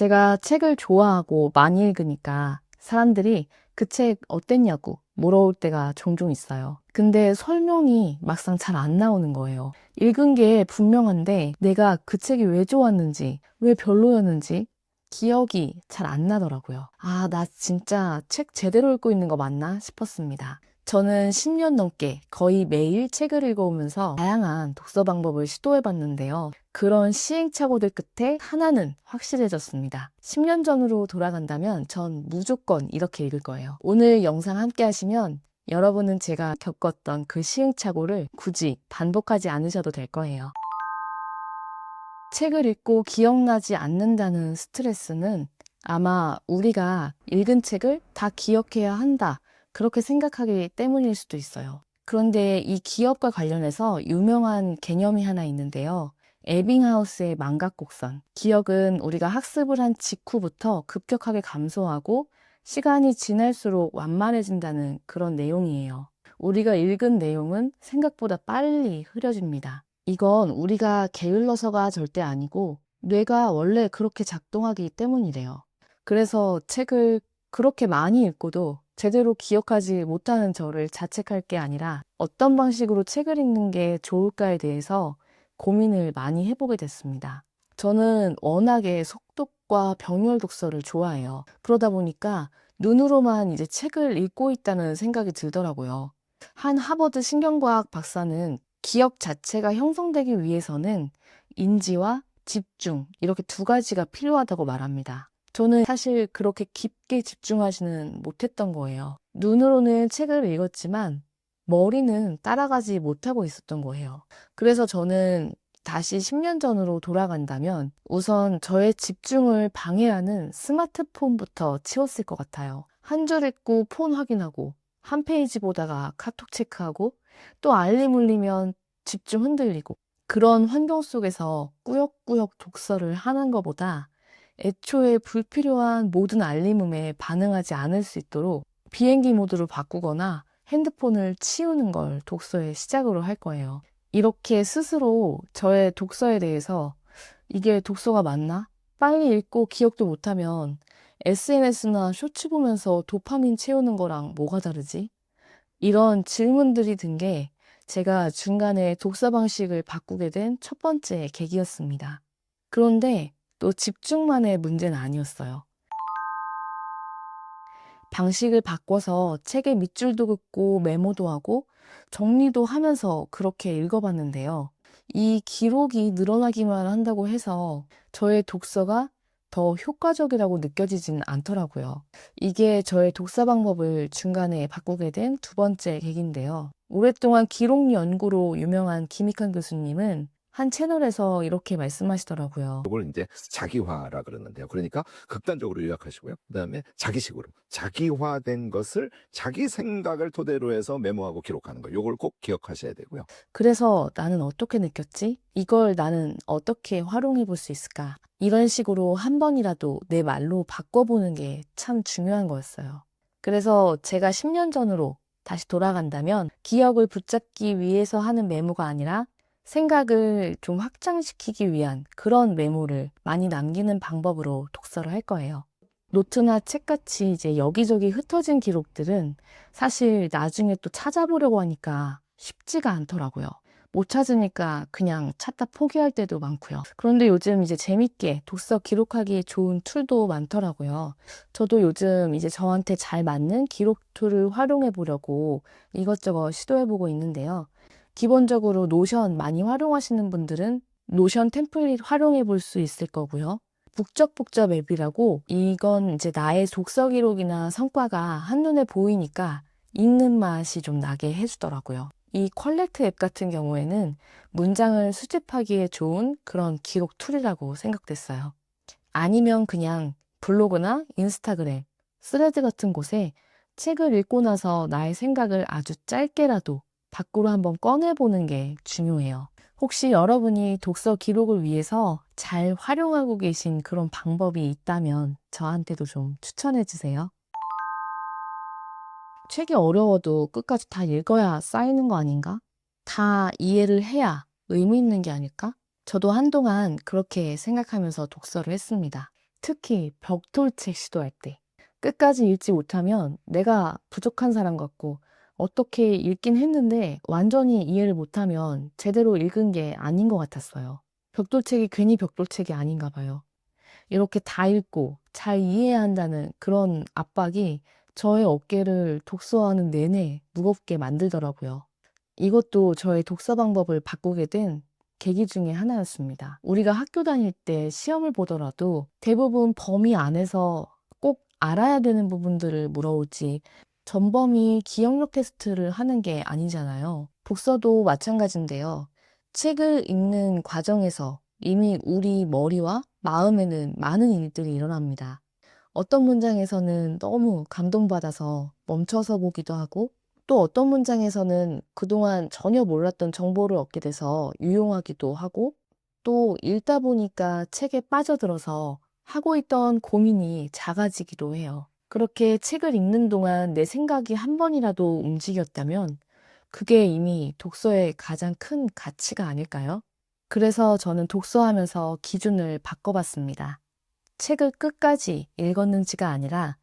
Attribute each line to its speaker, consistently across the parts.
Speaker 1: 제가 책을 좋아하고 많이 읽으니까 사람들이 그 책 어땠냐고 물어올 때가 종종 있어요. 근데 설명이 막상 잘 안 나오는 거예요. 읽은 게 분명한데 내가 그 책이 왜 좋았는지, 왜 별로였는지 기억이 잘 안 나더라고요. 아, 나 진짜 책 제대로 읽고 있는 거 맞나 싶었습니다. 저는 10년 넘게 거의 매일 책을 읽어오면서 다양한 독서 방법을 시도해봤는데요. 그런 시행착오들 끝에 하나는 확실해졌습니다. 10년 전으로 돌아간다면 전 무조건 이렇게 읽을 거예요. 오늘 영상 함께 하시면 여러분은 제가 겪었던 그 시행착오를 굳이 반복하지 않으셔도 될 거예요. 책을 읽고 기억나지 않는다는 스트레스는 아마 우리가 읽은 책을 다 기억해야 한다, 그렇게 생각하기 때문일 수도 있어요. 그런데 이 기억과 관련해서 유명한 개념이 하나 있는데요. 에빙하우스의 망각곡선. 기억은 우리가 학습을 한 직후부터 급격하게 감소하고 시간이 지날수록 완만해진다는 그런 내용이에요. 우리가 읽은 내용은 생각보다 빨리 흐려집니다. 이건 우리가 게을러서가 절대 아니고 뇌가 원래 그렇게 작동하기 때문이래요. 그래서 책을 그렇게 많이 읽고도 제대로 기억하지 못하는 저를 자책할 게 아니라 어떤 방식으로 책을 읽는 게 좋을까에 대해서 고민을 많이 해보게 됐습니다. 저는 워낙에 속독과 병렬 독서를 좋아해요. 그러다 보니까 눈으로만 이제 책을 읽고 있다는 생각이 들더라고요. 한 하버드 신경과학 박사는 기억 자체가 형성되기 위해서는 인지와 집중, 이렇게 두 가지가 필요하다고 말합니다. 저는 사실 그렇게 깊게 집중하지는 못했던 거예요. 눈으로는 책을 읽었지만 머리는 따라가지 못하고 있었던 거예요. 그래서 저는 다시 10년 전으로 돌아간다면 우선 저의 집중을 방해하는 스마트폰부터 치웠을 것 같아요. 한 줄 읽고 폰 확인하고 한 페이지 보다가 카톡 체크하고 또 알림 울리면 집중 흔들리고 그런 환경 속에서 꾸역꾸역 독서를 하는 것보다 애초에 불필요한 모든 알림음에 반응하지 않을 수 있도록 비행기 모드로 바꾸거나 핸드폰을 치우는 걸 독서의 시작으로 할 거예요. 이렇게 스스로 저의 독서에 대해서 이게 독서가 맞나? 빨리 읽고 기억도 못하면 SNS나 쇼츠 보면서 도파민 채우는 거랑 뭐가 다르지? 이런 질문들이 든 게 제가 중간에 독서 방식을 바꾸게 된 첫 번째 계기였습니다. 그런데 또 집중만의 문제는 아니었어요. 방식을 바꿔서 책의 밑줄도 긋고 메모도 하고 정리도 하면서 그렇게 읽어봤는데요. 이 기록이 늘어나기만 한다고 해서 저의 독서가 더 효과적이라고 느껴지지는 않더라고요. 이게 저의 독서 방법을 중간에 바꾸게 된 두 번째 계기인데요. 오랫동안 기록 연구로 유명한 김익환 교수님은 한 채널에서 이렇게 말씀하시더라고요.
Speaker 2: 이걸 이제 자기화라 그러는데요. 그러니까 극단적으로 요약하시고요. 그다음에 자기식으로 자기화된 것을 자기 생각을 토대로 해서 메모하고 기록하는 거. 요걸 꼭 기억하셔야 되고요.
Speaker 1: 그래서 나는 어떻게 느꼈지? 이걸 나는 어떻게 활용해 볼 수 있을까? 이런 식으로 한 번이라도 내 말로 바꿔보는 게 참 중요한 거였어요. 그래서 제가 10년 전으로 다시 돌아간다면 기억을 붙잡기 위해서 하는 메모가 아니라 생각을 좀 확장시키기 위한 그런 메모를 많이 남기는 방법으로 독서를 할 거예요. 노트나 책같이 이제 여기저기 흩어진 기록들은 사실 나중에 또 찾아보려고 하니까 쉽지가 않더라고요. 못 찾으니까 그냥 찾다 포기할 때도 많고요. 그런데 요즘 이제 재밌게 독서 기록하기 좋은 툴도 많더라고요. 저도 요즘 이제 저한테 잘 맞는 기록 툴을 활용해 보려고 이것저것 시도해 보고 있는데요. 기본적으로 노션 많이 활용하시는 분들은 노션 템플릿 활용해 볼 수 있을 거고요. 북적북적 앱이라고 이건 이제 나의 독서 기록이나 성과가 한눈에 보이니까 읽는 맛이 좀 나게 해주더라고요. 이 퀄렉트 앱 같은 경우에는 문장을 수집하기에 좋은 그런 기록 툴이라고 생각됐어요. 아니면 그냥 블로그나 인스타그램, 스레드 같은 곳에 책을 읽고 나서 나의 생각을 아주 짧게라도 밖으로 한번 꺼내보는 게 중요해요. 혹시 여러분이 독서 기록을 위해서 잘 활용하고 계신 그런 방법이 있다면 저한테도 좀 추천해 주세요. 책이 어려워도 끝까지 다 읽어야 쌓이는 거 아닌가? 다 이해를 해야 의미 있는 게 아닐까? 저도 한동안 그렇게 생각하면서 독서를 했습니다. 특히 벽돌책 시도할 때. 끝까지 읽지 못하면 내가 부족한 사람 같고 어떻게 읽긴 했는데 완전히 이해를 못하면 제대로 읽은 게 아닌 것 같았어요. 벽돌책이 괜히 벽돌책이 아닌가 봐요. 이렇게 다 읽고 잘 이해해야 한다는 그런 압박이 저의 어깨를 독서하는 내내 무겁게 만들더라고요. 이것도 저의 독서 방법을 바꾸게 된 계기 중에 하나였습니다. 우리가 학교 다닐 때 시험을 보더라도 대부분 범위 안에서 꼭 알아야 되는 부분들을 물어오지 전범위 기억력 테스트를 하는 게 아니잖아요. 독서도 마찬가지인데요. 책을 읽는 과정에서 이미 우리 머리와 마음에는 많은 일들이 일어납니다. 어떤 문장에서는 너무 감동받아서 멈춰서 보기도 하고 또 어떤 문장에서는 그동안 전혀 몰랐던 정보를 얻게 돼서 유용하기도 하고 또 읽다 보니까 책에 빠져들어서 하고 있던 고민이 작아지기도 해요. 그렇게 책을 읽는 동안 내 생각이 한 번이라도 움직였다면 그게 이미 독서의 가장 큰 가치가 아닐까요? 그래서 저는 독서하면서 기준을 바꿔봤습니다. 책을 끝까지 읽었는지가 아니라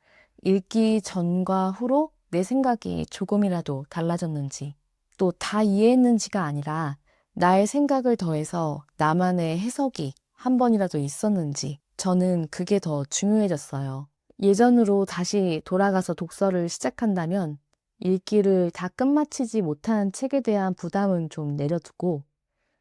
Speaker 1: 읽기 전과 후로 내 생각이 조금이라도 달라졌는지, 또 다 이해했는지가 아니라 나의 생각을 더해서 나만의 해석이 한 번이라도 있었는지, 저는 그게 더 중요해졌어요. 예전으로 다시 돌아가서 독서를 시작한다면 읽기를 다 끝마치지 못한 책에 대한 부담은 좀 내려두고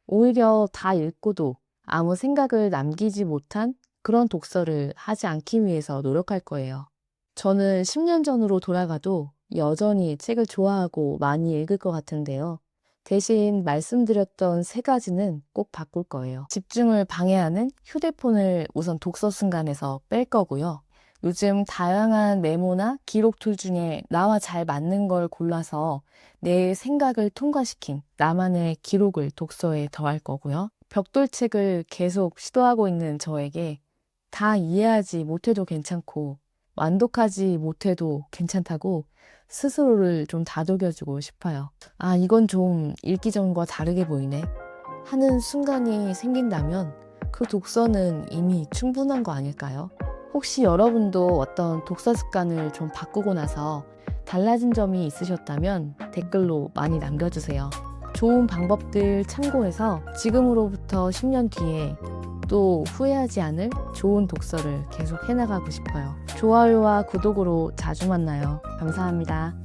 Speaker 1: 오히려 다 읽고도 아무 생각을 남기지 못한 그런 독서를 하지 않기 위해서 노력할 거예요. 저는 10년 전으로 돌아가도 여전히 책을 좋아하고 많이 읽을 것 같은데요. 대신 말씀드렸던 3가지는 꼭 바꿀 거예요. 집중을 방해하는 휴대폰을 우선 독서 순간에서 뺄 거고요. 요즘 다양한 메모나 기록 툴 중에 나와 잘 맞는 걸 골라서 내 생각을 통과시킨 나만의 기록을 독서에 더할 거고요. 벽돌책을 계속 시도하고 있는 저에게 다 이해하지 못해도 괜찮고 완독하지 못해도 괜찮다고 스스로를 좀 다독여주고 싶어요. 아, 이건 좀 읽기 전과 다르게 보이네 하는 순간이 생긴다면 그 독서는 이미 충분한 거 아닐까요? 혹시 여러분도 어떤 독서 습관을 좀 바꾸고 나서 달라진 점이 있으셨다면 댓글로 많이 남겨주세요. 좋은 방법들 참고해서 지금으로부터 10년 뒤에 또 후회하지 않을 좋은 독서를 계속 해나가고 싶어요. 좋아요와 구독으로 자주 만나요. 감사합니다.